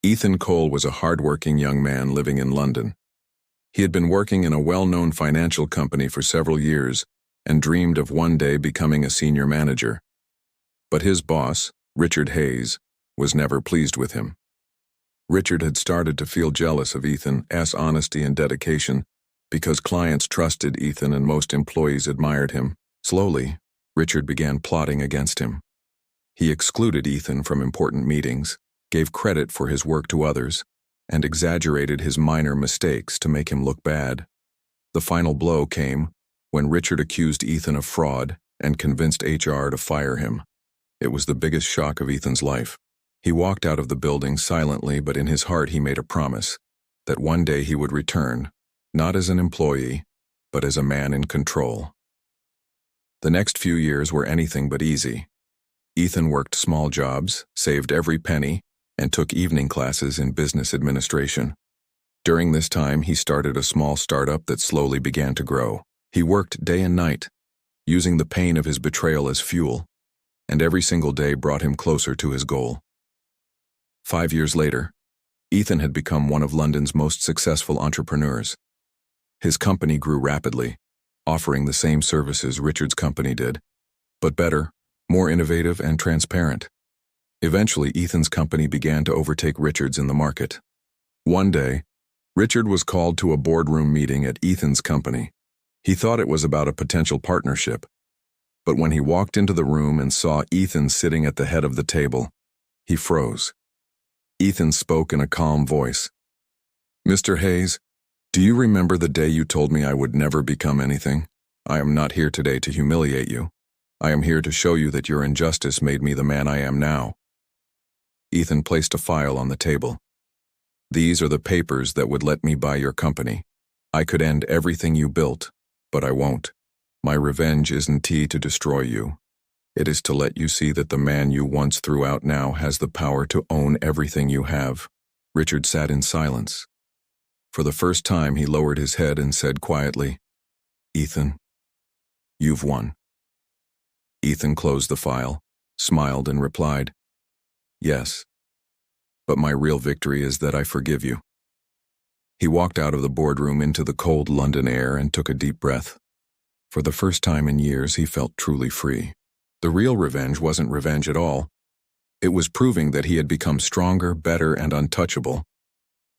Ethan Cole was a hard-working young man living in London. He had been working in a well-known financial company for several years and dreamed of one day becoming a senior manager. But his boss, Richard Hayes, was never pleased with him. Richard had started to feel jealous of Ethan's honesty and dedication because clients trusted Ethan and most employees admired him. Slowly, Richard began plotting against him. He excluded Ethan from important meetings, gave credit for his work to others, and exaggerated his minor mistakes to make him look bad. The final blow came when Richard accused Ethan of fraud and convinced HR to fire him. It was the biggest shock of Ethan's life. He walked out of the building silently, but in his heart he made a promise that one day he would return, not as an employee, but as a man in control. The next few years were anything but easy. Ethan worked small jobs, saved every penny, and took evening classes in business administration. During this time, he started a small startup that slowly began to grow. He worked day and night, using the pain of his betrayal as fuel, and every single day brought him closer to his goal. 5 years later, Ethan had become one of London's most successful entrepreneurs. His company grew rapidly, offering the same services Richard's company did, but better, more innovative and transparent. Eventually, Ethan's company began to overtake Richard's in the market. One day, Richard was called to a boardroom meeting at Ethan's company. He thought it was about a potential partnership, but when he walked into the room and saw Ethan sitting at the head of the table, he froze. Ethan spoke in a calm voice. "Mr. Hayes, do you remember the day you told me I would never become anything? I am not here today to humiliate you. I am here to show you that your injustice made me the man I am now." Ethan placed a file on the table. "These are the papers that would let me buy your company. I could end everything you built, but I won't. My revenge isn't to destroy you. It is to let you see that the man you once threw out now has the power to own everything you have." Richard sat in silence. For the first time, he lowered his head and said quietly, "Ethan, you've won." Ethan closed the file, smiled, and replied, "Yes, but my real victory is that I forgive you." He walked out of the boardroom into the cold London air and took a deep breath. For the first time in years, he felt truly free. The real revenge wasn't revenge at all. It was proving that he had become stronger, better, and untouchable,